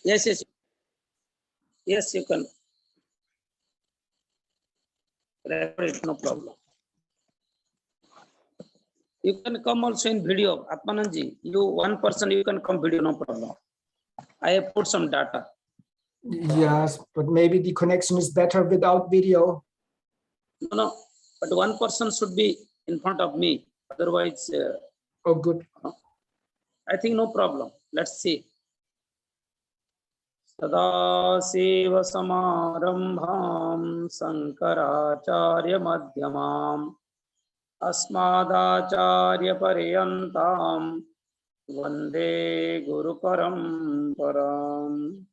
Yes, yes, yes, you can record it, no problem. You can come also in video, Atmananji. You one person, you can come video, no problem. I have put some data. Yes, but maybe the connection is better without video. No, but one person should be in front of me. Otherwise, Oh, good. I think no problem. Let's see. Sadasiva Samarambham Sankaracharya Madhyamam Asmadacharya Paryantam Vande Guru Paramparam.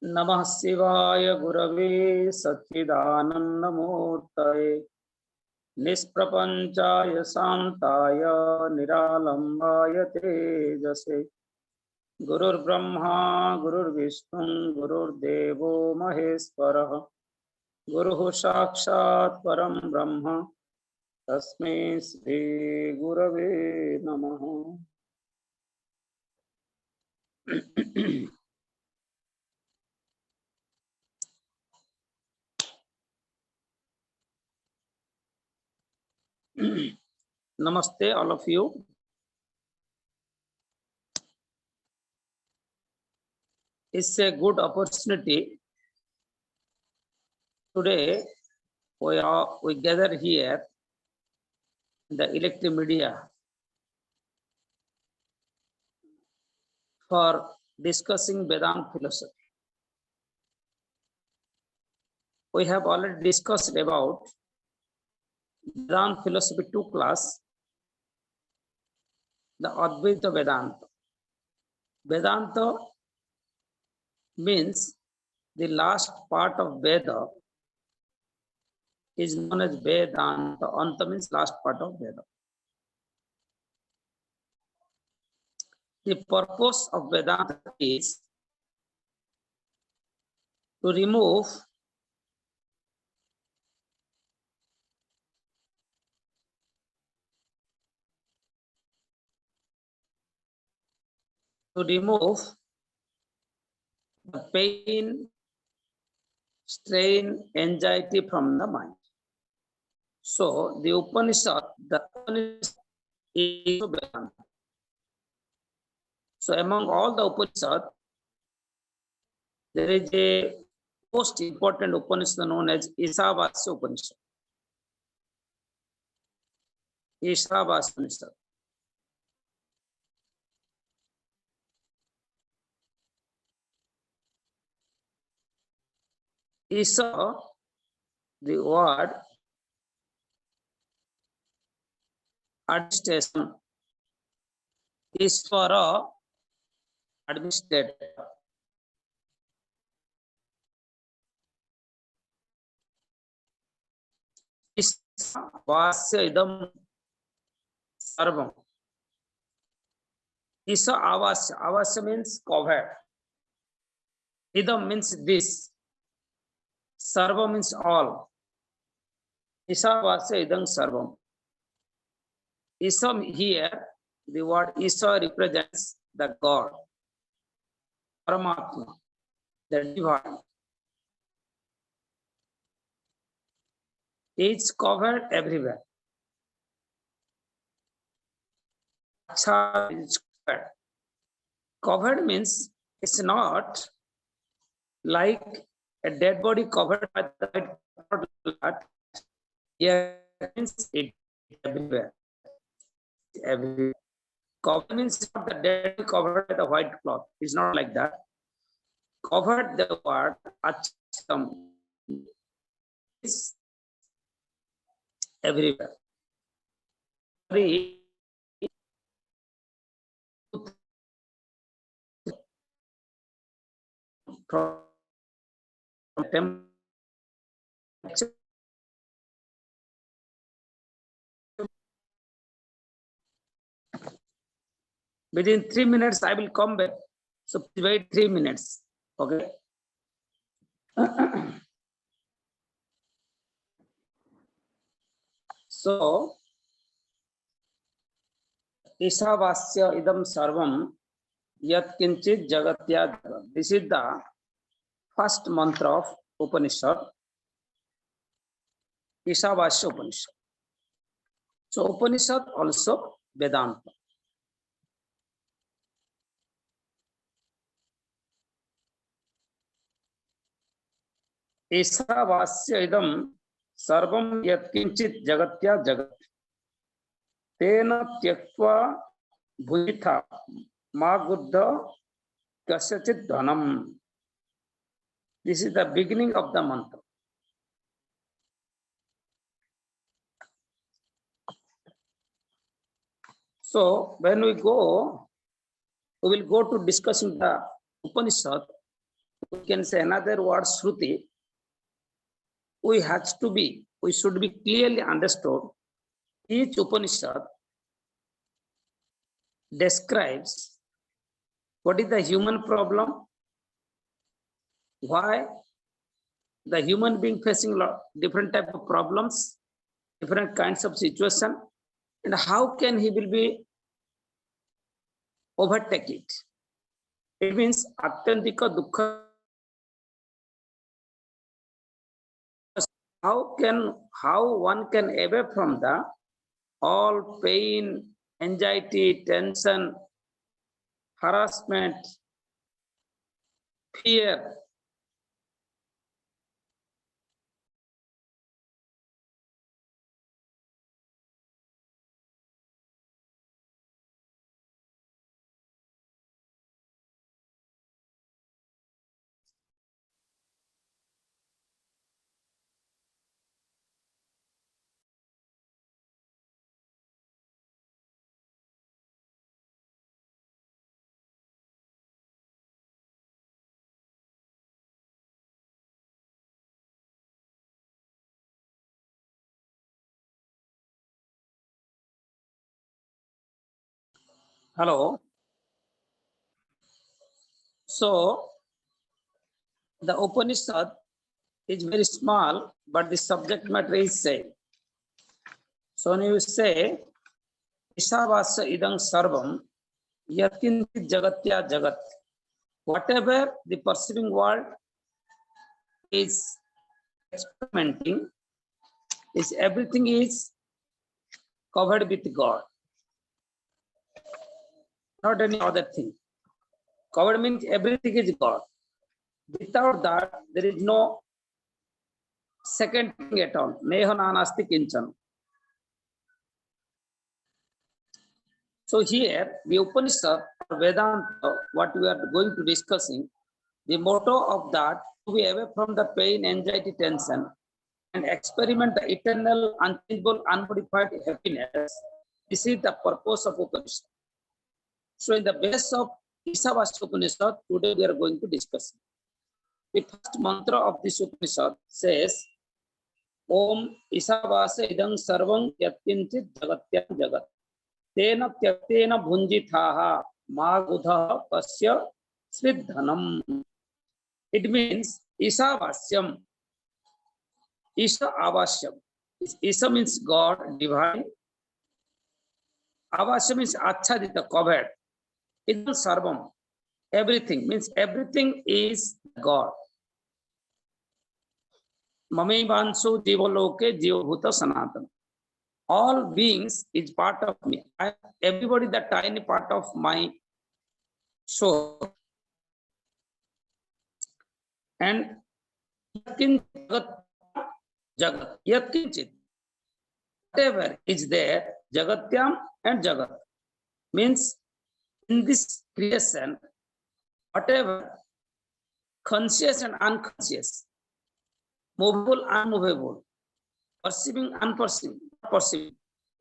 Namah Shivaya Gurave Satchidanandamurtaye Nisprapanchaya Santaya Niralambaya Tejase Gurur Brahma Gurur Vishnu Gurur Devo Maheshwara Guru Sakshat Param Brahma Tasmai Shri Gurave Namaha. Namaste, all of you. It's a good opportunity. Today, we gather here in the electric media for discussing Vedanta philosophy. We have already discussed about Vedanta philosophy 2 class, the Advaita Vedanta. Vedanta means the last part of Veda is known as Vedanta. Anta means last part of Veda. The purpose of Vedanta is to remove the pain, strain, anxiety from the mind. So the Upanishad is Vedanta. So among all the Upanishad, there is a most important Upanishad known as Ishavasya Upanishad. Ishavasya Upanishad. Isha, the word administration, is for a administrator. Ishavasya idam sarvam. Ishavasya. Avasya means covered. Idam means this. Sarva means all. Ishavasya idam sarvam. Isam here, the word Isha represents the God, Paramatma, the divine. It's covered everywhere. Covered means it's not like a dead body covered by the blood. Yeah, means it everywhere. Everywhere. Covered means not the dead covered by the white cloth. It's not like that. Covered, the word ashram is everywhere. From within 3 minutes, I will come back. So please wait 3 minutes. Okay. So, Ishavasya idam sarvam. Yat kinchit jagatya jagat. This is the first mantra of Upanishad, Ishavasya Upanishad. So Upanishad also Vedanta. Ishavasya idam sarvam yatkinchit jagatya jagat. Tena tyaktva bhujitha maguddha kasyachit dhanam. This is the beginning of the mantra. So when we will go to discussing the Upanishad. We can say another word Shruti. We should be clearly understood. Each Upanishad describes what is the human problem, why the human being facing different type of problems, different kinds of situation, and how can he will be overtake it. It means atyantika dukkha. How one can away from the all pain, anxiety, tension, harassment, fear. Hello. So the Upanishad is very small, but the subject matter is same. So when you say Ishavasya idang sarvam yatkinchit jagatya jagat, whatever the perceiving world is experimenting, is everything is covered with God, not any other thing. Covered means everything is God. Without that, there is no second thing at all. Neha nanasti kinchan. So here, the Upanishad or Vedanta, what we are going to discussing, the motto of that, to be away from the pain, anxiety, tension, and experiment the eternal, unchangeable, unmodified happiness. This is the purpose of Upanishad. So in the base of Ishavasya Upanishad, today we are going to discuss. The first mantra of this Upanishad says, Om Ishavasya idang sarvam yatkinchit jagatyam jagat. Tena tyaktena bhunjithaha magudha pasya sridhanam. It means Ishavasyam. Isha avasyam. Isha means God, divine. Avasya means achadita, covered. Idam sarvam. Everything means everything is God. Mame vansu jivaloke jivabhuta sanatana. All beings is part of me. Everybody the tiny part of my soul. And jagat, yatkinchit. Whatever is there, jagatyam and jagat. Means in this creation, whatever conscious and unconscious, movable, unmovable, perceiving, unperceiving, perceiving,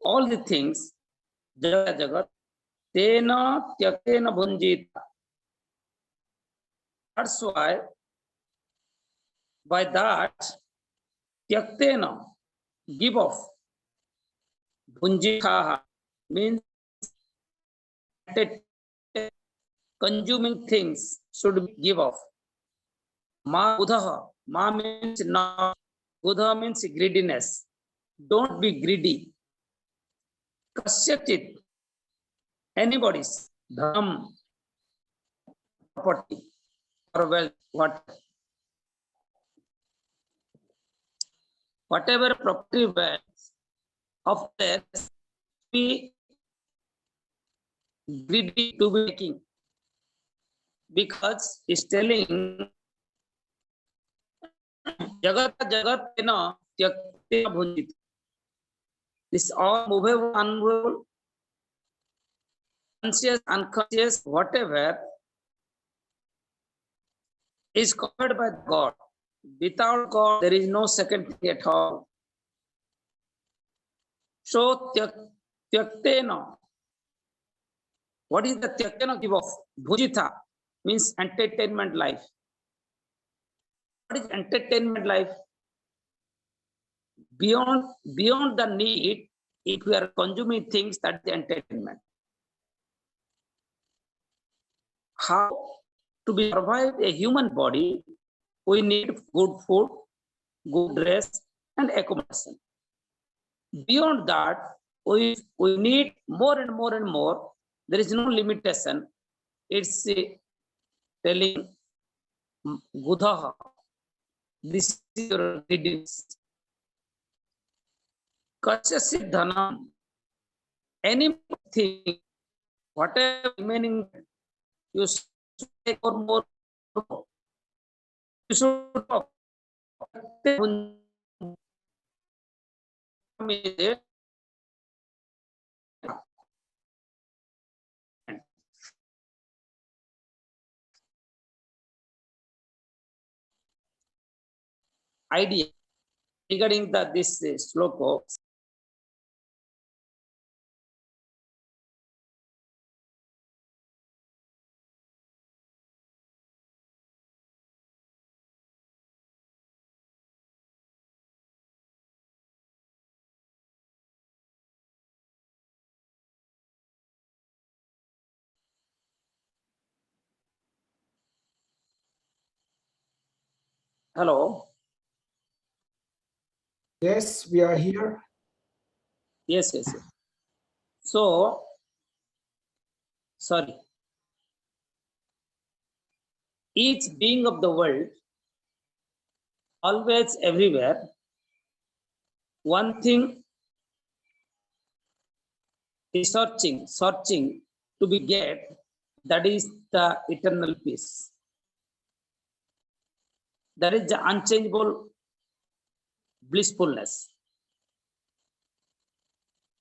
all the things, jagat, tena tyaktena bhunjita. That's why by that tyaktena, give off, bhunjita means consuming things should give off. Ma udaha, ma means not, udaha means greediness. Don't be greedy. Kasyachit, anybody's, dham, property or wealth, whatever property wealth of theirs, be greedy to be taking, because it's telling Jagat Jagatena Tyaktena Bhunjit. This all movable, unmovable, conscious, unconscious, whatever is covered by God. Without God, there is no second thing at all. So Tyaktena. What is the Tyaktena give of? Bhujita means entertainment life. What is entertainment life? Beyond the need, if we are consuming things, that's the entertainment. How to be survive a human body, we need good food, good dress, and accommodation. Beyond that, we need more and more and more. There is no limitation. It's telling Gudaha, this is your needs. Kachasi dhanam, anything, whatever remaining, you should take more. You should talk. Idea regarding this sloka. Hello. Yes, we are here. Yes. So, sorry. Each being of the world, always, everywhere, one thing is searching to be get, that is the eternal peace. That is the unchangeable blissfulness.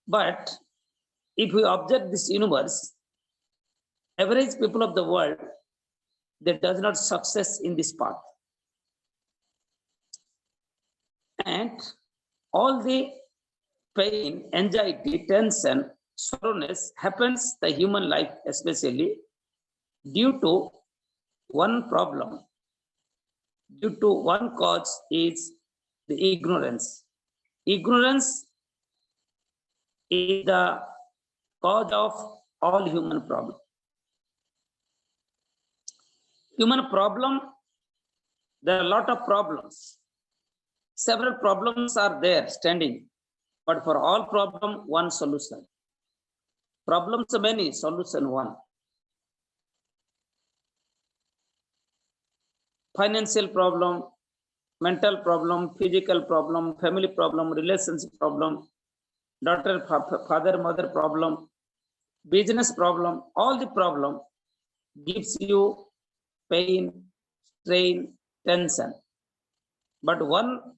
But if we observe this universe, average people of the world, they does not success in this path. And all the pain, anxiety, tension, sorrowness happens the human life, especially due to one problem, due to one cause is the ignorance. Ignorance is the cause of all human problems. Human problem, there are a lot of problems. Several problems are there standing, but for all problem, one solution. Problems are many, solution one. Financial problem, mental problem, physical problem, family problem, relationship problem, daughter, father, mother problem, business problem, all the problem gives you pain, strain, tension. But one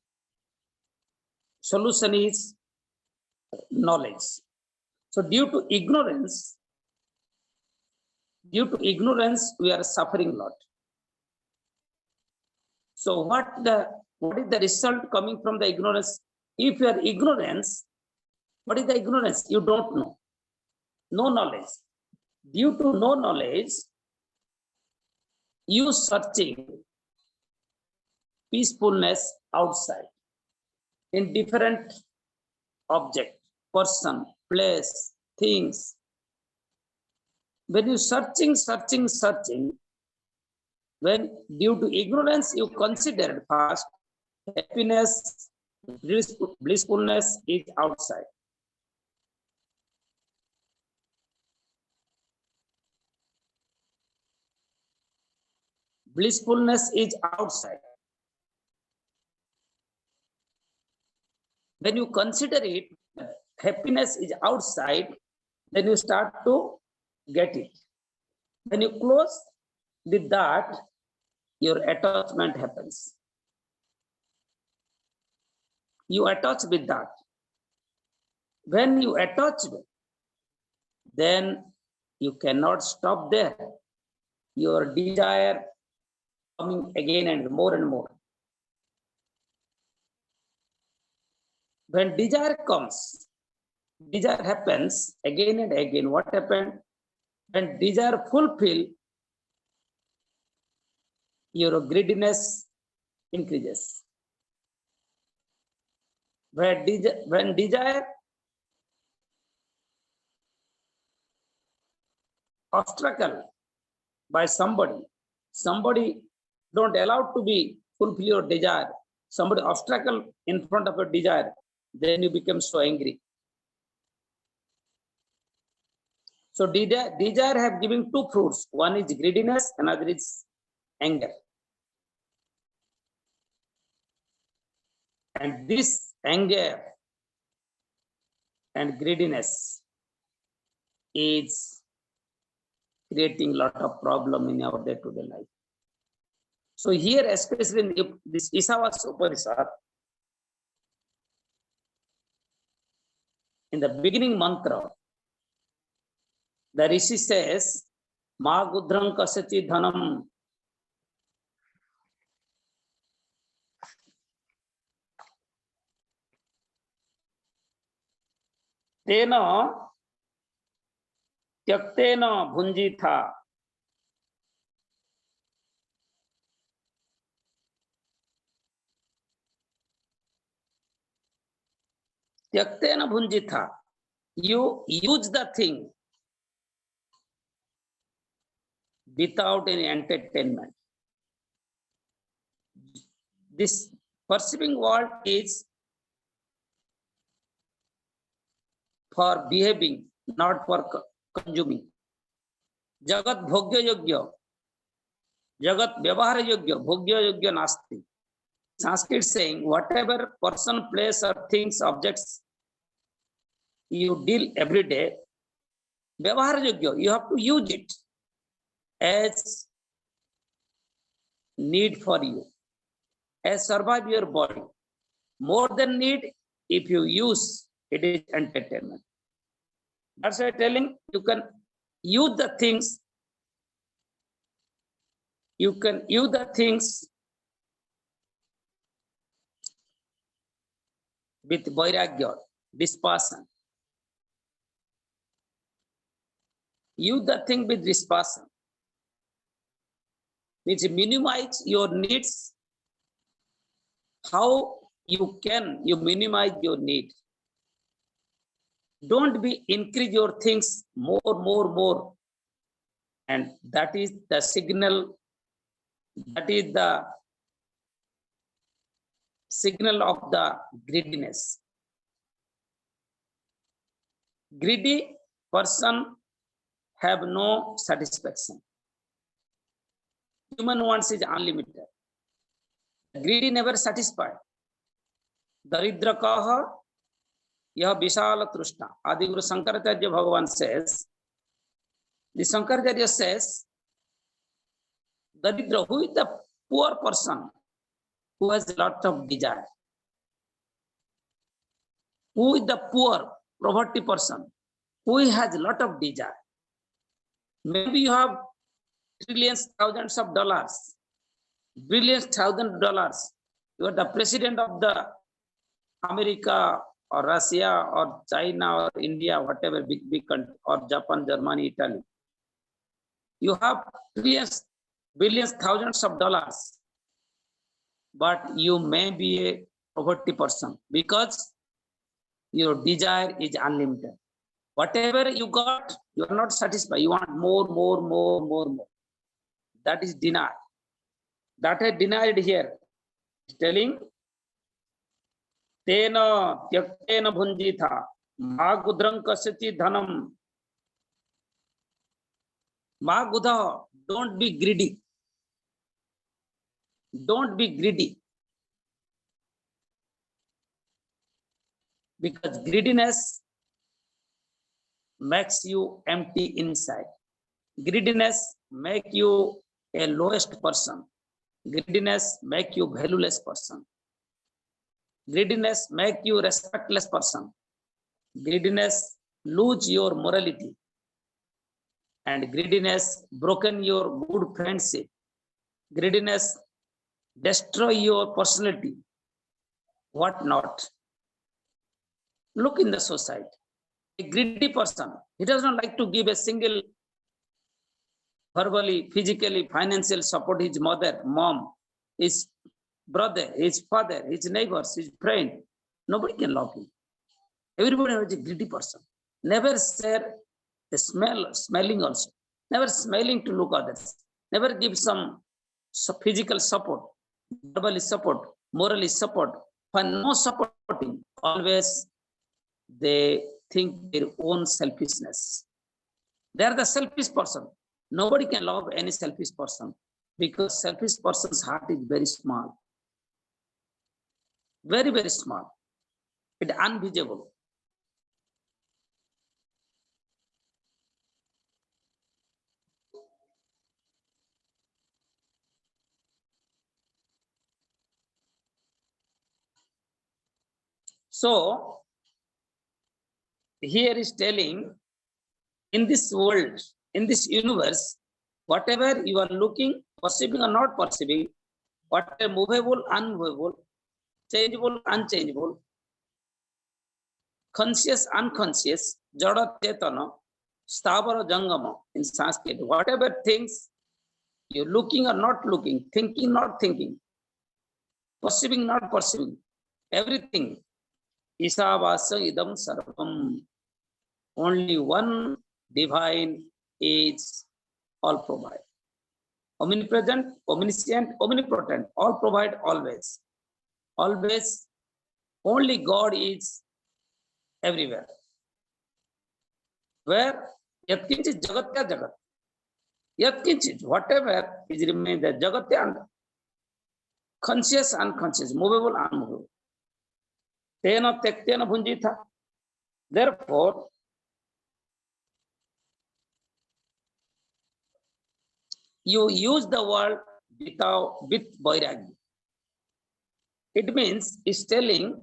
solution is knowledge. So due to ignorance, we are suffering a lot. So what is the result coming from the ignorance? If you are ignorance, what is the ignorance? You don't know. No knowledge. Due to no knowledge, you searching peacefulness outside in different object, person, place, things. When you searching, when due to ignorance you considered first happiness, blissfulness is outside. blissfulness is outside. When you consider it, happiness is outside, then you start to get it. When you close with that, your attachment happens. You attach with that. When you attach, then you cannot stop there. Your desire coming again and more. When desire comes, desire happens again and again. What happened? When desire fulfill, your greediness increases. When desire obstacle by somebody don't allow to be fulfill your desire, somebody obstacle in front of your desire, then you become so angry. So desire have given two fruits. One is greediness, another is anger. And this anger and greediness is creating a lot of problem in our day-to-day life. So here, especially in this Ishavasya Upanishad, in the beginning mantra, the Rishi says, Ma gudram kasati dhanam. Tena tyaktena bhunjitha. Tyaktena bhunjitha. You use the thing without any entertainment. This perceiving world is for behaving, not for consuming. Jagat bhogya yogya, jagat vyavahara yogya, bhogya yogya nasti. Sanskrit saying, whatever person, place, or things, objects you deal every day, vyavahara yogya, you have to use it as need for you, as survive your body. More than need, if you use, it is entertainment. That's why I'm telling you can use the things. You can use the things with vairagya, dispassion. Use the thing with dispassion, which minimize your needs. How you minimize your need. Don't be increase your things more. And that is the signal, that is the signal of the greediness. Greedy person have no satisfaction. Human wants is unlimited. Greedy never satisfied. Daridra yah vishala trishna. Adi Guru Shankaracharya Bhagavan says, the Shankaracharya says, Daridra, who is the poor person who has a lot of desire? Who is the poor, poverty person who has a lot of desire? Maybe you have trillions, thousands of dollars, billions, thousands of dollars. You are the president of the America or Russia or China or India, whatever big country, or Japan, Germany, Italy. You have trillions, billions, thousands of dollars, but you may be a poverty person because your desire is unlimited. Whatever you got, you are not satisfied. You want more. That is denied. That is denied here. It's telling, Tena tyaktena bhunjitha, ma gudram kasati dhanam. Ma gudha, don't be greedy. Don't be greedy. Because greediness makes you empty inside. Greediness make you a lowest person. Greediness make you valueless person. Greediness make you respectless person. Greediness lose your morality. And greediness broken your good friendship. Greediness destroy your personality. What not? Look in the society. A greedy person, he does not like to give a single verbally, physically, financial support his mother, mom, his brother, his father, his neighbors, his friend. Nobody can love him. Everybody is a greedy person. Never share the smelling also. Never smelling to look others. Never give some physical support, verbally support, morally support. For no supporting, always they think their own selfishness. They are the selfish person. Nobody can love any selfish person because selfish person's heart is very small. Very, very small. It's invisible. So, here is telling, in this world, in this universe, whatever you are looking, perceiving or not perceiving, whatever movable, unmovable, changeable, unchangeable, conscious, unconscious, jada, chetana, stavara, jangama in Sanskrit, whatever things you're looking or not looking, thinking, not thinking, perceiving, not perceiving, everything, Ishavasya idam sarvam. Only one divine is all provide. Omnipresent, omniscient, omnipotent, all provide always. Always, only God is everywhere. Where yatkinchit jagatya jagat. Yatkinchit, whatever is remain the jagatya and conscious, unconscious, movable, unmovable. Tena tektena bhunjitha. Therefore, you use the word with vairagya. It means it's telling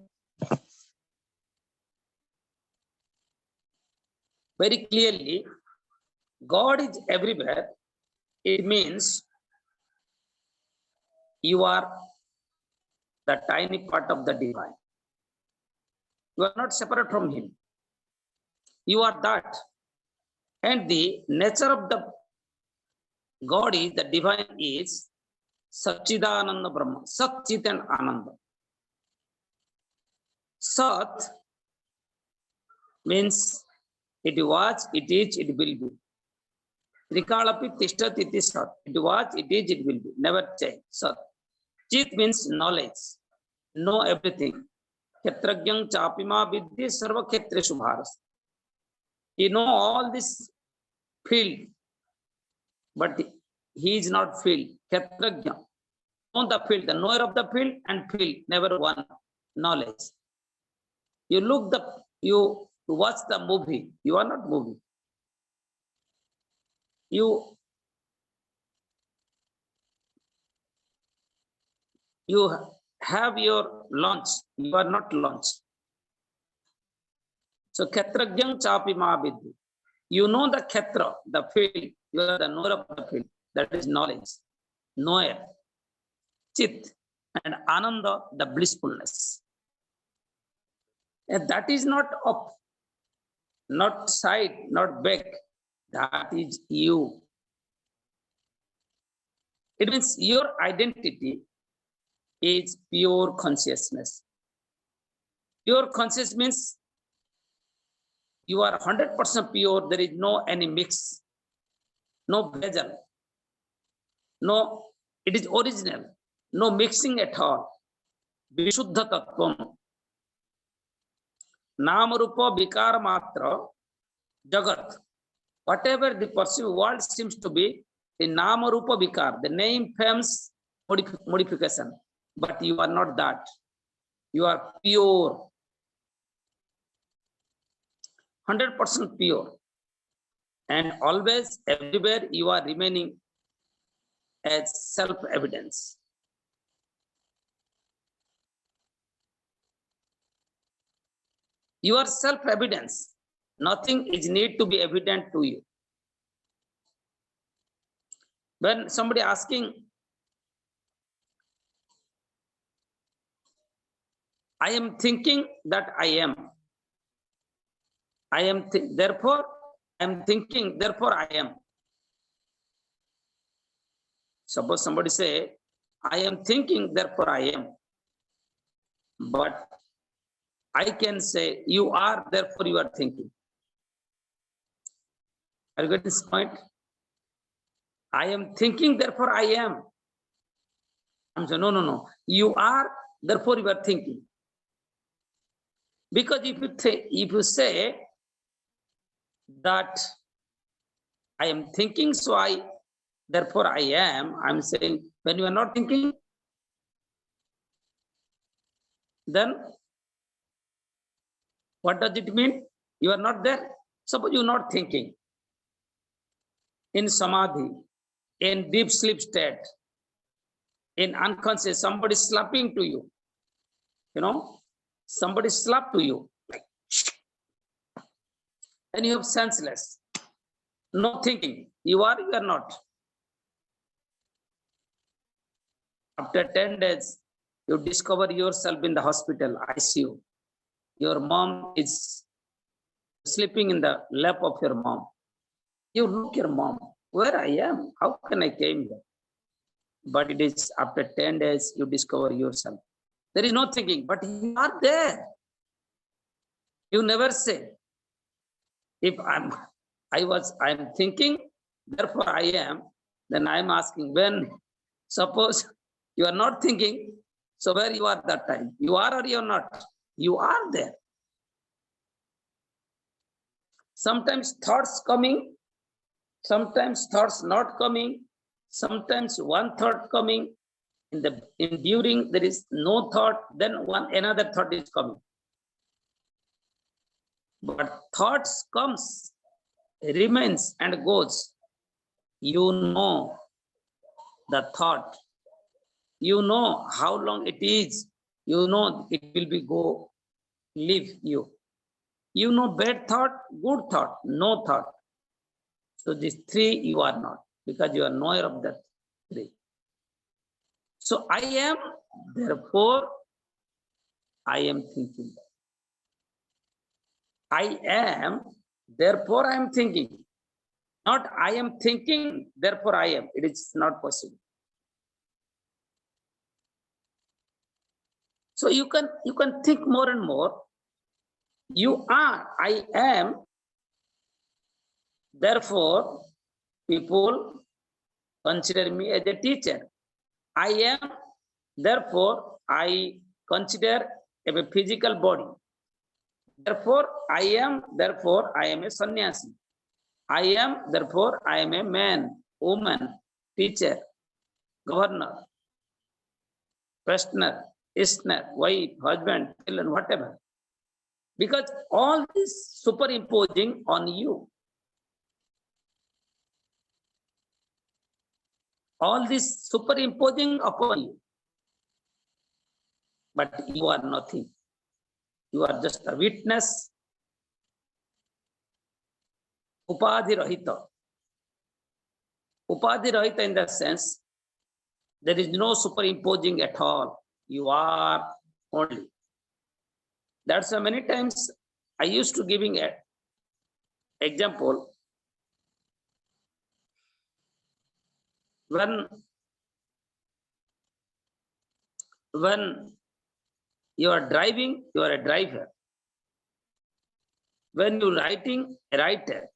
very clearly, God is everywhere. It means you are the tiny part of the divine. You are not separate from him. You are that. And the nature of the God is, the divine is Satchidananda Brahma. Sat, Chit and Ananda. Sat means it was, it is, it will be. Trikalapi Tishtat iti Sat. It was, it is, it will be. Never change. Sat. Chit means knowledge. Know everything. Khetragyam chapima vidhi sarva khetreshu bharas. He know all this field, but he is not field. Khetragya. Know the field, the knower of the field and field, never one knowledge. You look you watch the movie, you are not moving. You have your lunch, you are not lunch. So Khetragyam chapi mahabidhi. You know the Khetra, the field, you are the knower of the field. That is knowledge. Knower. Chit and Ananda, the blissfulness. And that is not up, not side, not back. That is you. It means your identity is pure consciousness. Pure consciousness means you are 100% pure. There is no any mix, no bezel, no, it is original, no mixing at all. Vishuddha tattvam. Namarupa vikara matra jagat. Whatever the perceived world seems to be, the Namarupa vikar, the name, forms, modification, but you are not that. You are pure, 100% pure, and always, everywhere you are remaining as self-evidence. You are self-evidence. Nothing is need to be evident to you. When somebody asking, I am thinking that I am. I am therefore I am thinking, therefore I am. Suppose somebody say, I am thinking, therefore I am. But I can say, you are, therefore you are thinking. Are you getting this point? I am thinking, therefore I am. I'm saying, no. You are, therefore you are thinking. Because if you say that I am thinking, so therefore I am, I'm saying, when you are not thinking, then what does it mean? You are not there. Suppose you are not thinking. In samadhi, in deep sleep state, in unconscious, somebody slapping to you. Somebody slap to you. And you have senseless. No thinking. You are not. After 10 days, you discover yourself in the hospital, ICU. Your mom is sleeping in the lap of your mom. You look your mom, where I am, how can I came here? But it is after 10 days, you discover yourself. There is no thinking, but you are there. You never say, if I'm thinking, therefore I am, then I'm asking when, suppose you are not thinking, so where you are that time? You are or you are not? You are there. Sometimes thoughts coming, sometimes thoughts not coming, sometimes one thought coming, during there is no thought, then another thought is coming. But thoughts comes, remains and goes. You know the thought. You know how long it is. You know it will be leave you. You know bad thought, good thought, no thought. So these three you are not, because you are knower of that three. So I am, therefore I am thinking. I am, therefore I am thinking. Not I am thinking, therefore I am. It is not possible. So you can think more and more. You are, I am, therefore people consider me as a teacher. I am, therefore I consider a physical body. Therefore I am a sannyasi. I am, therefore I am a man, woman, teacher, governor, questioner, listener, wife, husband, children, whatever. Because all this superimposing on you. All this superimposing upon you. But you are nothing. You are just a witness. Upadhi rahita. Upadhi rahita in the sense, there is no superimposing at all. You are only. That's why many times I used to giving an example. When you are driving, you are a driver. When you're writing, a writer.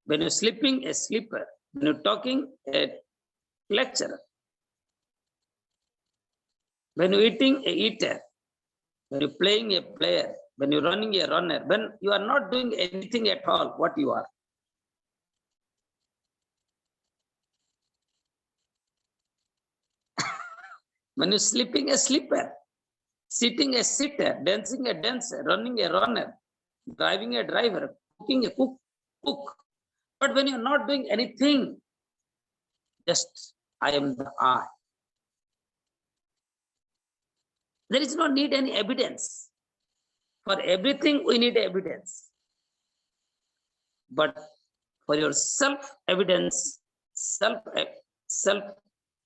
When you're sleeping, a sleeper. When you're talking, a lecturer. When you're eating, a eater. When you're playing, a player. When you're running, a runner. When you are not doing anything at all, what you are. When you're sleeping, a sleeper. Sitting, a sitter. Dancing, a dancer. Running, a runner. Driving, a driver. Cooking, a cook. But when you're not doing anything, just I am the I. There is no need any evidence. For everything, we need evidence. But for your self-evidence, self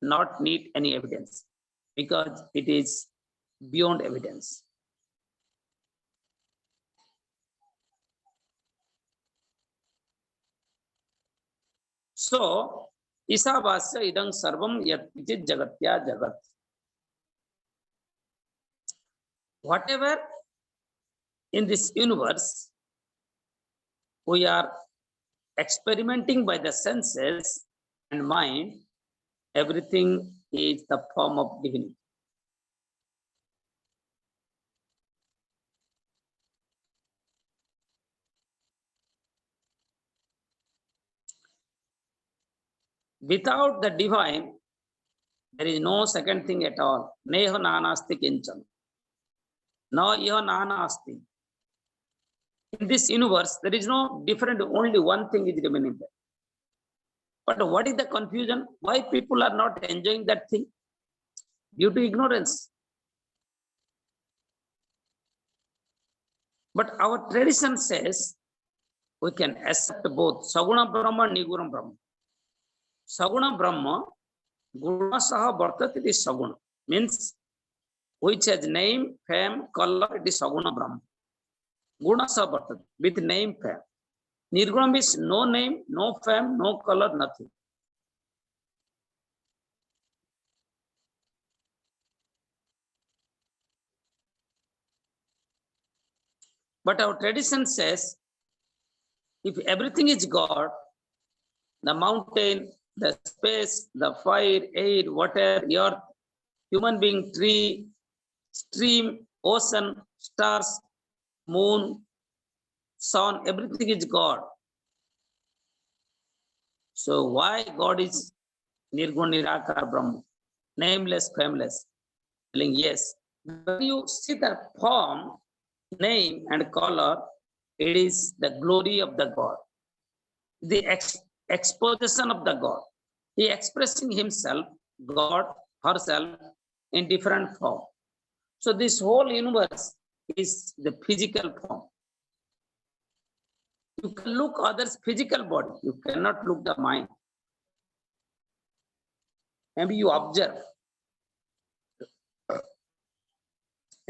not need any evidence, because it is beyond evidence. So, Ishavasya idang sarvam yat kichit jagatya jagat. Whatever in this universe we are experimenting by the senses and mind, everything is the form of divinity. Without the divine, there is no second thing at all. Neha nanasti kinchan. No iha nanasti. In this universe, there is no different, only one thing is remaining there. But what is the confusion? Why people are not enjoying that thing? Due to ignorance. But our tradition says we can accept both Saguna Brahma, Niguna Brahma. Saguna Brahma, Guna Saha Bhartat, it is Saguna. Means which has name, fame, color, it is Saguna Brahma. Guna Saha Bhartat, with name, fame. Nirguna means no name, no fame, no color, nothing. But our tradition says, if everything is God, the mountain, the space, the fire, air, water, earth, human being, tree, stream, ocean, stars, moon, sun, everything is God. So why God is Nirguna Nirakara Brahma, nameless, fameless? Telling yes. When you see the form, name and color, it is the glory of the God, the exposition of the God. He expressing himself, God, herself, in different form. So this whole universe is the physical form. You can look others' physical body, you cannot look the mind. Maybe you observe. In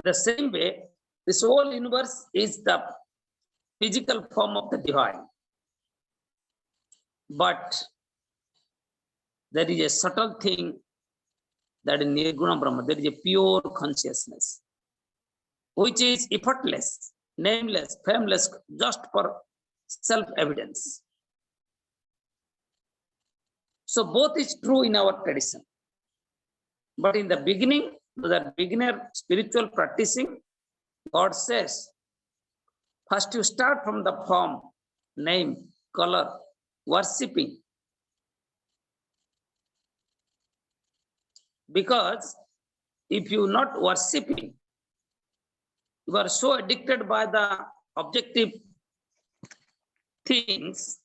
the same way, this whole universe is the physical form of the divine. But there is a subtle thing that in Nirguna Brahma, there is a pure consciousness, which is effortless, nameless, fameless, just for self-evidence. So both is true in our tradition. But in the beginning, the beginner spiritual practicing, God says, first you start from the form, name, color, worshipping. Because if you not worshipping, you are so addicted by the objective things,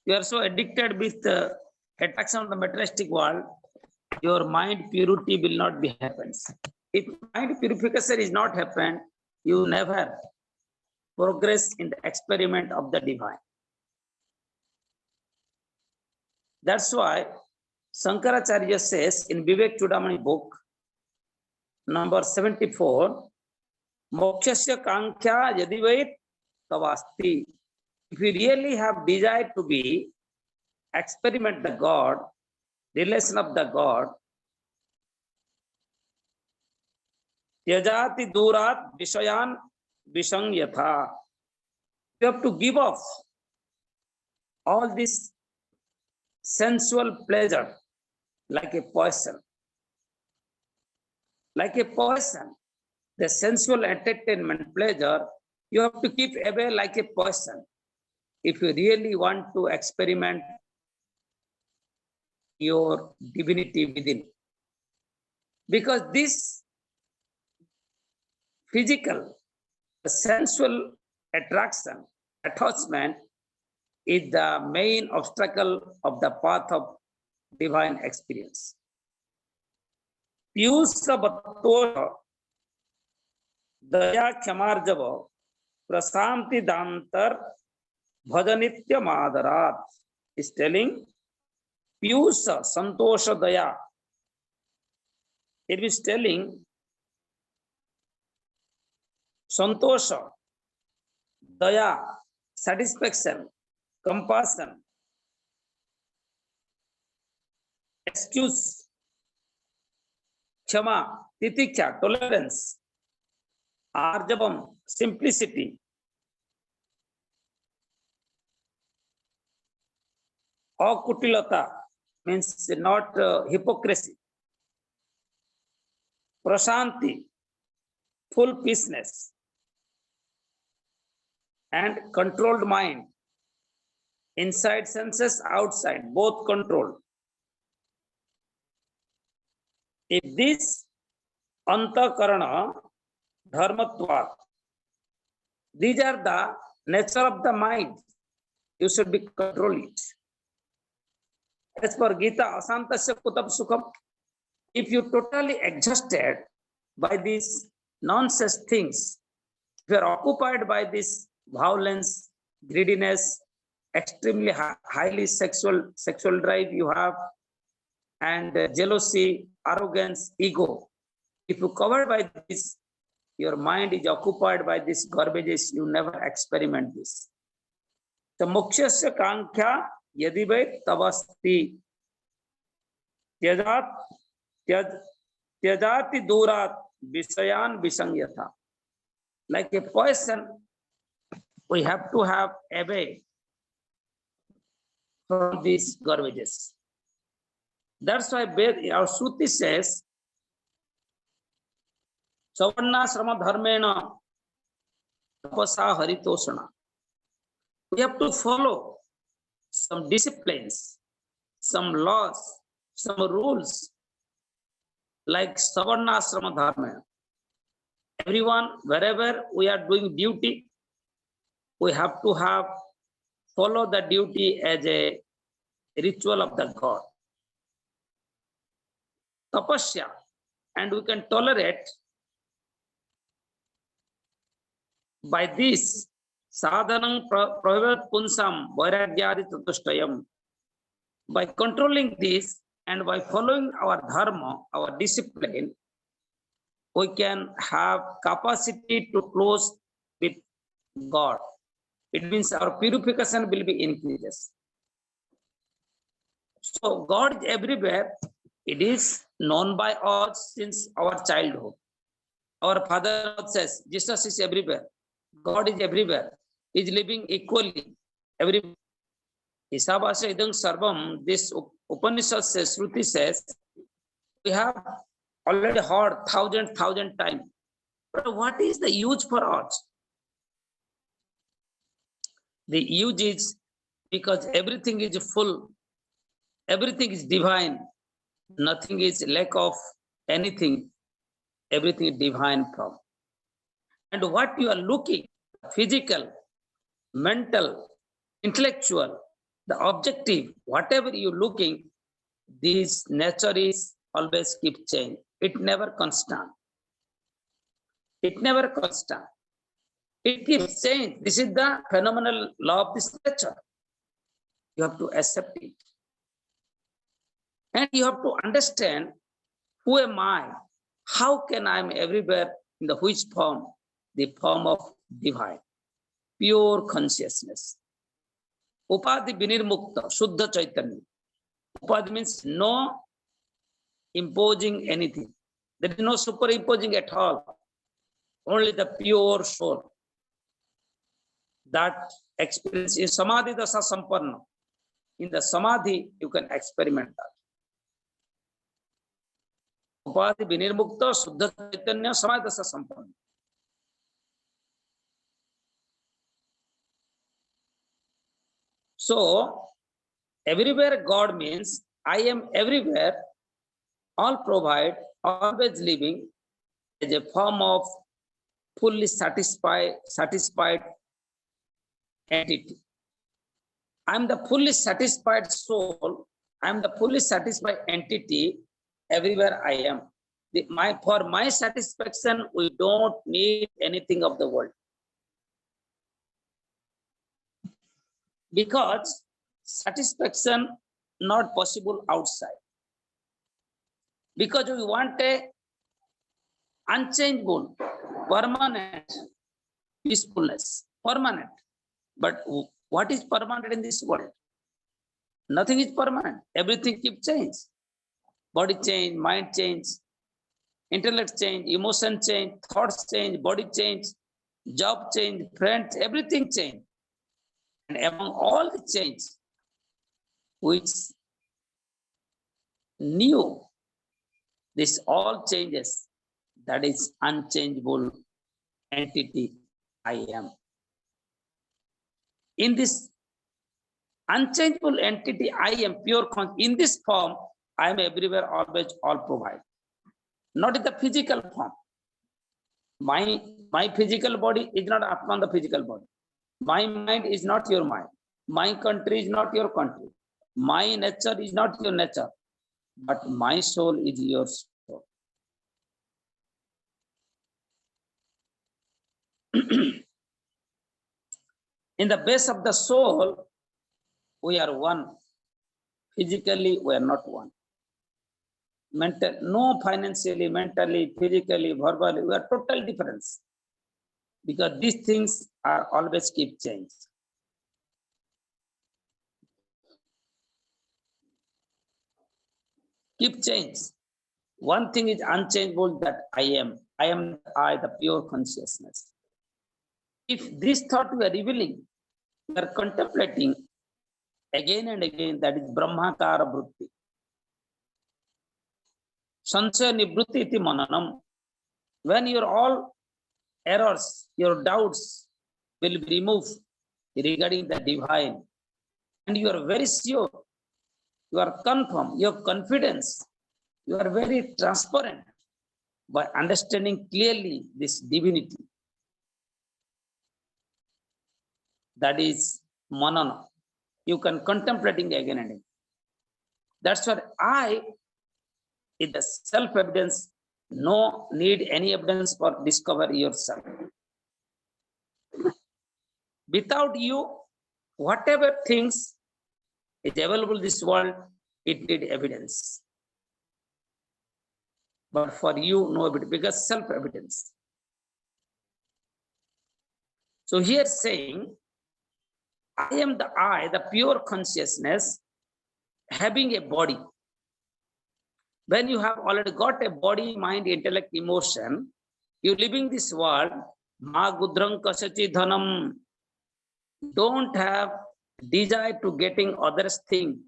you are so addicted with the attraction of the materialistic world, your mind purity will not be happens. If mind purification is not happened, you never progress in the experiment of the divine. That's why Shankaracharya says in Vivek Chudamani book, number 74, Mokshasya Kankhya Yadivait Tavasti. If you really have desire to be, experiment the God, relation of the God, Yajati Durat Vishayan Vishang Yatha. You have to give off all this sensual pleasure like a poison. Like a poison, the sensual entertainment pleasure, you have to keep away like a poison. If you really want to experiment your divinity within. Because this physical, sensual attraction, attachment is the main obstacle of the path of divine experience. Piyusha Bhattosha Daya Kyamarjava Prasanti Dantar Bhajanitya Madarat is telling Piyusha Santosha Daya. It is telling Santosha, Daya, satisfaction, compassion, excuse, Kshama, Titikya, tolerance, Arjavam, simplicity, Akutilata means not hypocrisy, Prashanti, full peaceness, and controlled mind, inside senses, outside, both controlled. If this antakarana dharmatvat, these are the nature of the mind, you should be control it. As per Gita, asantasya kutab sukham, if you totally exhausted by these nonsense things, if you are occupied by this violence, greediness, extremely highly sexual drive you have, and jealousy, arrogance, ego, if you covered by this, your mind is occupied by this garbages, you never experiment this. The mokshasya kankhya yadi vai tavasti tyajati durat visayan visangyatha. Like a poison, we have to have away from these garbages. That's why our Shruti says, Savarnasrama dharmena tapasa haritoshana. We have to follow some disciplines, some laws, some rules, like Savarnasrama dharma. Everyone, wherever we are doing duty, we have to follow the duty as a ritual of the God. Tapasya, and we can tolerate by this sadhanam prohibat punsam vairagyadi tatushtayam. By controlling this and by following our dharma, our discipline, we can have capacity to close with God. It means our purification will be increased. So God is everywhere. It is known by us since our childhood. Our father says, Jesus is everywhere. God is everywhere. He is living equally everywhere. Ishavasya idam sarvam, this Upanishad says, Shruti says, we have already heard thousand times. But what is the use for us? The use is because everything is full, everything is divine, nothing is lack of anything, everything is divine from. And what you are looking, physical, mental, intellectual, the objective, whatever you're looking, this nature is always keep change. It never constant. It never constant. It keeps change. This is the phenomenal law of this nature. You have to accept it. And you have to understand, who am I? How can I am everywhere in the which form? The form of divine, pure consciousness. Upadhi vinirmukta, Shuddha Chaitanya. Upadhi means no imposing anything. There is no superimposing at all. Only the pure soul. That experience is Samadhi Dasa Sampanna. In the Samadhi, you can experiment that. Upadhi vinirmukta, Shuddha Chaitanya, Samadhi Dasa Sampanna. So, everywhere God means I am everywhere, all provide, always living as a form of fully satisfied entity. I'm the fully satisfied soul. I'm the fully satisfied entity everywhere I am. For my satisfaction, we don't need anything of the world. Because satisfaction not possible outside. Because we want a unchangeable, permanent peacefulness, permanent. But what is permanent in this world? Nothing is permanent. Everything keeps change. Body change, mind change, intellect change, emotion change, thoughts change, body change, job change, friends, everything change. And among all the change, which new, this all changes, that is unchangeable entity I am. In this unchangeable entity I am pure consciousness. In this form, I am everywhere, always, all provide. Not in the physical form. My physical body is not upon the physical body. My mind is not your mind. My country is not your country. My nature is not your nature. But my soul is your soul. In the base of the soul, we are one. Physically, we are not one. Mental, no financially, mentally, physically, verbally, we are total difference. Because these things are always keep change. Keep change. One thing is unchangeable, that I am. I am I, the pure consciousness. If this thought we are revealing, we are contemplating again and again, that is Brahmakara Vritti. Sansaya Nivritti iti mananam. When your all errors, your doubts will be removed regarding the divine, and you are very sure, you are confirmed, your confidence, you are very transparent by understanding clearly this divinity. That is manana. You can contemplating again and again. That's what I, is the self-evidence. No need any evidence for discover yourself. Without you, whatever things is available in this world, it need evidence. But for you, no evidence, because self-evidence. So here saying, I am the I, the pure consciousness, having a body. When you have already got a body, mind, intellect, emotion, you living this world, ma gudram kasachi dhanam, don't have desire to getting others thing.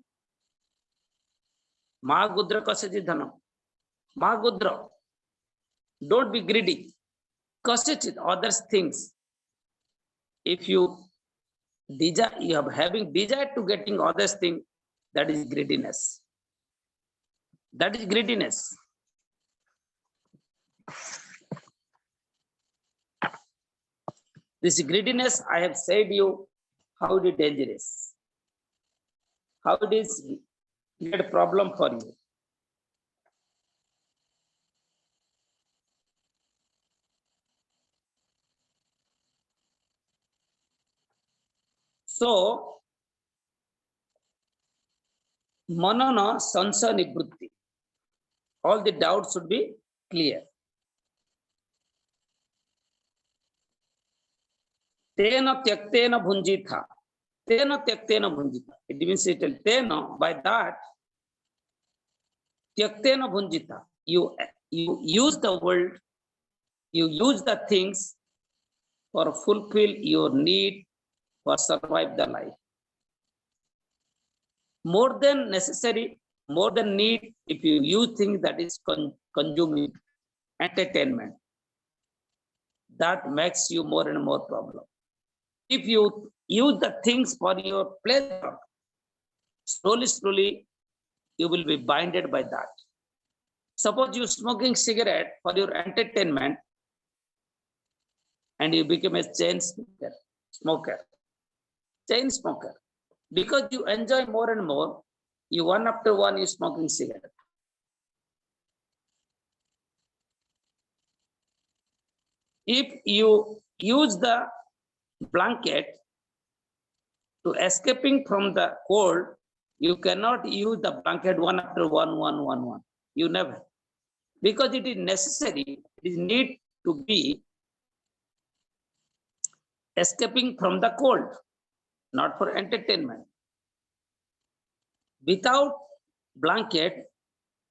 Ma gudra kasachi dhanam. Ma gudra. Don't be greedy. Kasachit others things. If you desire, you have having desire to getting others thing, that is greediness. That is greediness. This greediness, I have said you, how it is dangerous. How it is a problem for you. So, manana sansaya nivritti. All the doubts should be clear. Tena tyaktena bhunjitha. Tena tyaktena bhunjitha. It means tena, by that, tyaktena bhunjitha. You use the world, you use the things for fulfill your need, for survive the life. More than necessary, more than need, if you use things that is consuming entertainment, that makes you more and more problem. If you use the things for your pleasure, slowly, you will be binded by that. Suppose you smoking cigarette for your entertainment and you become a smoker, chain smoker. Because you enjoy more and more, you one after one, you smoking cigarette. If you use the blanket to escaping from the cold, you cannot use the blanket one after one. You never. Because it is necessary, it is need to be escaping from the cold, not for entertainment. Without blanket,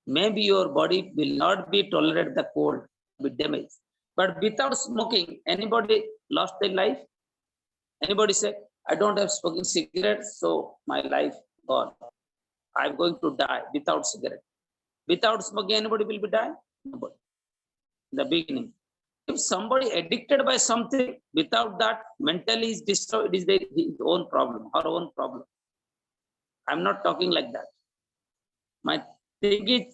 maybe your body will not be tolerate the cold, be damaged. But without smoking, anybody lost their life? Anybody say, I don't have smoking cigarettes, so my life gone. I'm going to die without cigarette. Without smoking, anybody will be die? Nobody. In the beginning. If somebody addicted by something, without that, mentally is destroyed, it is his own problem, her own problem. I'm not talking like that. My thing is,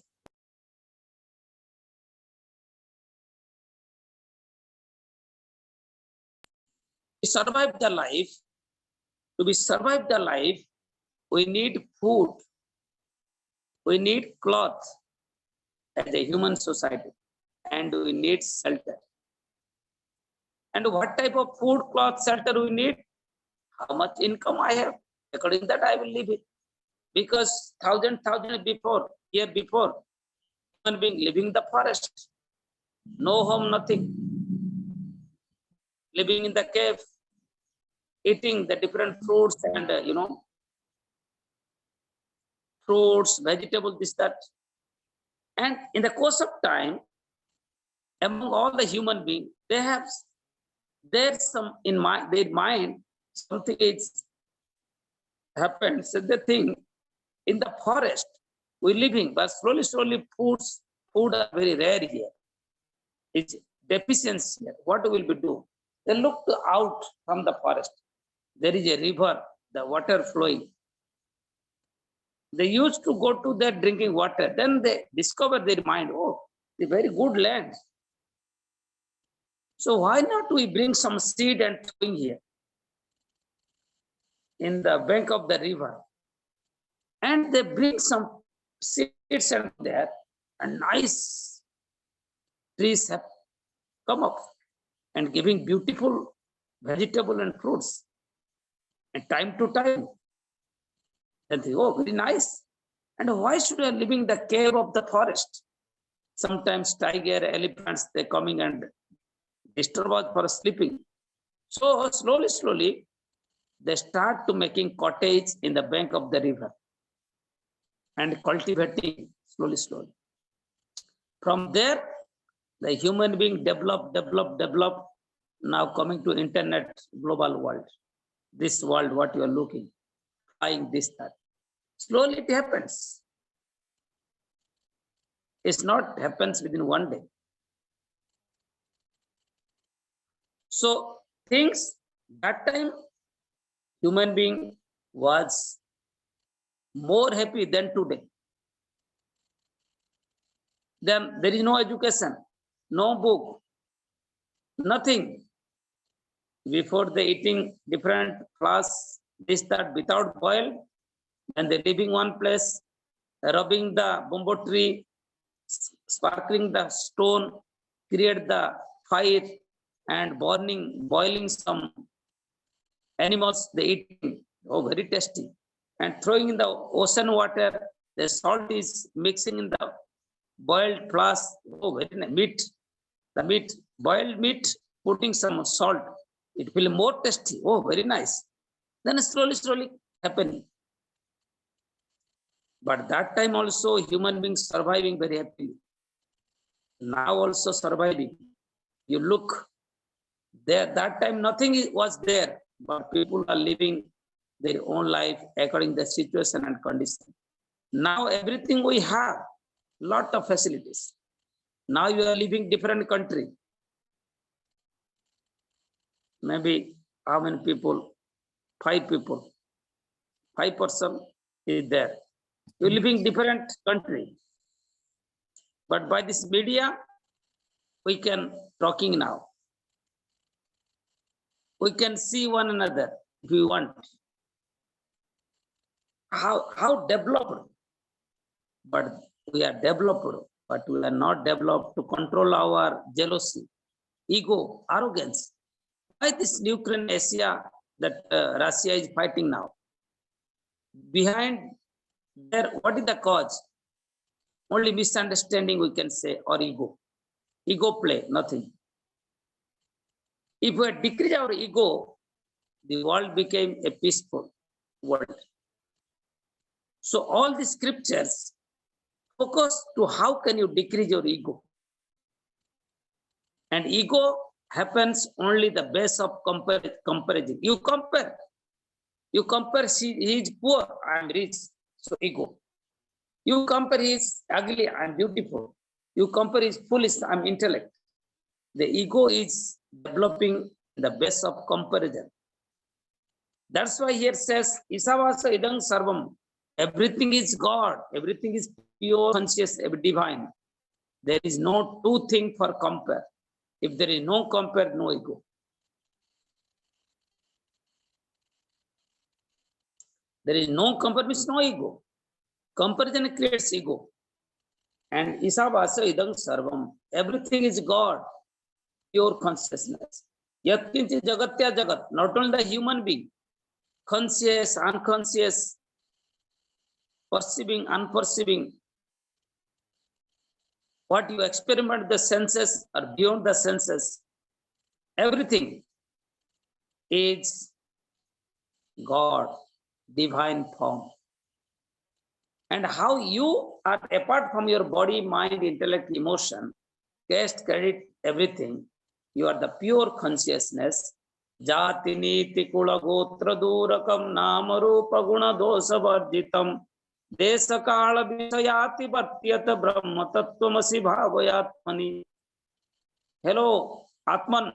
to survive the life, we need food, we need clothes as a human society, and we need shelter. And what type of food, cloth, shelter we need? How much income I have? According to that, I will live it. Because thousand year before, human being living the forest, no home, nothing, living in the cave, eating the different fruits and fruits, vegetables, this, that. And in the course of time, among all the human beings, they have there's some in their mind, something is happened. So the thing in the forest we're living, but slowly food are very rare here. It's deficiency here. What will we do? They looked out from the forest. There is a river, the water flowing. They used to go to their drinking water. Then they discover their mind, oh, the very good land. So why not we bring some seed and throw in here in the bank of the river? And they bring some seeds and there, and nice trees have come up and giving beautiful vegetable and fruits. And time to time, and they, oh, very nice. And why should I live in the cave of the forest? Sometimes tiger, elephants, they're coming and disturb us for sleeping. So slowly, they start to making cottage in the bank of the river and cultivating slowly. From there, the human being develop, now coming to internet, global world. This world, what you are looking, flying this, that. Slowly it happens. It's not happens within one day. So things, that time, human being was more happy than today. Then there is no education, no book, nothing. Before they eating different class, this, that, without boil, and they living one place, rubbing the bamboo tree, sparkling the stone, create the fire, and boiling some animals they eating. Oh, very tasty. And throwing in the ocean water, the salt is mixing in the boiled plus. Oh, very nice. Meat. The meat, boiled meat, putting some salt. It will be more tasty. Oh, very nice. Then slowly happening. But that time also human beings surviving very happily. Now also surviving. You look there, that time nothing was there, but people are living their own life according to the situation and condition. Now everything we have, lot of facilities. Now you are living different country. Maybe how many people? 5 people. 5 person is there. You're living different country. But by this media, we can talking now. We can see one another if we want. How developed? But we are developed, but we are not developed to control our jealousy, ego, arrogance. Why this Ukraine, Asia, that Russia is fighting now? Behind there, what is the cause? Only misunderstanding, we can say, or ego. Ego play, nothing. If we decrease our ego, the world became a peaceful world. So all the scriptures focus to how can you decrease your ego. And ego happens only the base of comparison. You compare, he is poor, I am rich, so ego. You compare, he is ugly, I am beautiful. You compare, he is foolish, I am intellect. The ego is developing the base of comparison. That's why here says, Ishavasya idang sarvam. Everything is God, everything is pure, conscious, divine. There is no two thing for compare. If there is no compare, no ego. There is no compare, means no ego. Comparison creates ego. And Ishavasya idang sarvam. Everything is God, pure consciousness. Yatkinchi jagatya jagat. Not only the human being, conscious, unconscious, perceiving, unperceiving. What you experiment the senses or beyond the senses, everything is God, divine form. And how you are apart from your body, mind, intellect, emotion, caste, credit, everything, you are the pure consciousness. Jati niti kula gotra durakam nama rupa guna dosa varjitam desakala visayati bhatyata brahma tattvamasi bhavayatmani. Hello, Atman,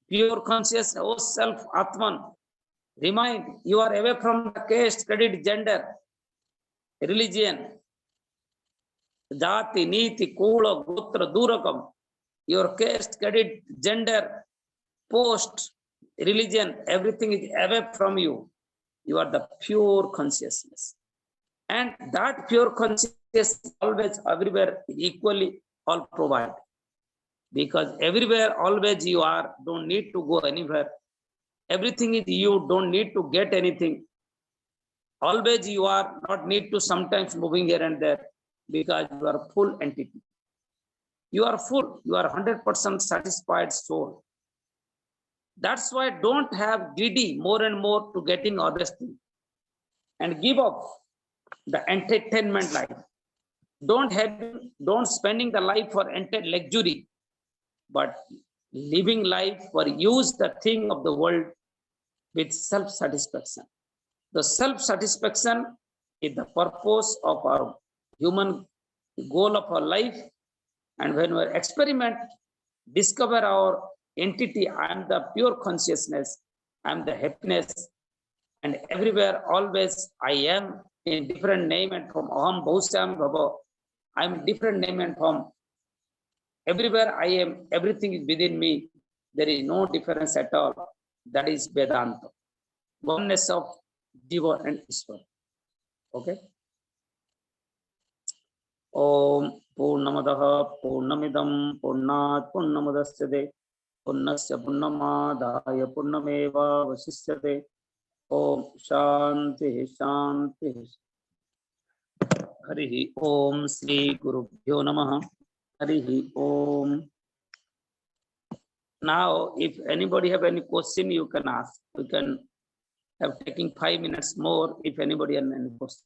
pure conscious, oh self, Atman. Remind, you are away from the caste, credit, gender, religion. Jati, niti, kula, gotra, durakam. Your caste, credit, gender, post, religion, everything is away from you. You are the pure consciousness. And that pure consciousness always, everywhere, equally all provide. Because everywhere, always you are, don't need to go anywhere. Everything is you, don't need to get anything. Always you are, not need to sometimes moving here and there, because you are full entity. You are full, you are 100% satisfied soul. That's why don't have greedy more and more to getting others things. And give up the entertainment life. Don't spending the life for luxury, but living life for use the thing of the world with self-satisfaction. The self-satisfaction is the purpose of our human goal of our life. And when we experiment, discover our entity, I am the pure consciousness, I am the happiness, and everywhere always I am in different name and form. Aham Bhusam Bhava. I am different name and form. Everywhere I am, everything is within me. There is no difference at all. That is Vedanta. Oneness of Jiva and Ishvara. Okay. Om Purnamadaha Purnamidam Purnat Purnamadasyade Purnasya Purnamadaya Purnameva Vasisyade. Om Shanti Shanti. Harihi Om Sri Gurubhyo Namaha. Harihi Om. Now, if anybody have any question, you can ask. We can have taking 5 minutes more if anybody has any question.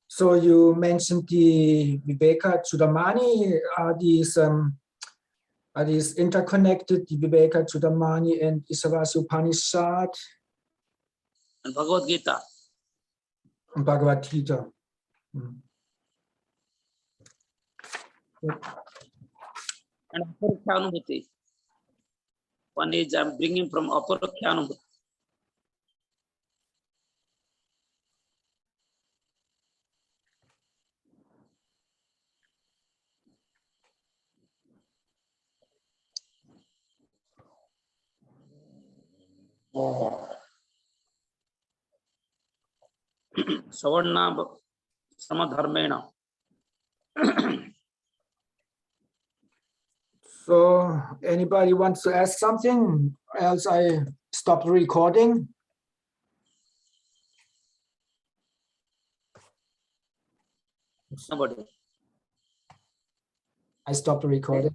So you mentioned the Viveka Chudamani. Are these interconnected, the Viveka Chudamani and Ishavasya Upanishad? And Bhagavad Gita. And Bhagavad Gita. And Aparikha Anubhuti. One is I'm bringing from Aparokyanam. Savarna Samadharmena. So anybody wants to ask something? Else I stop the recording. Nobody. I stop the recording.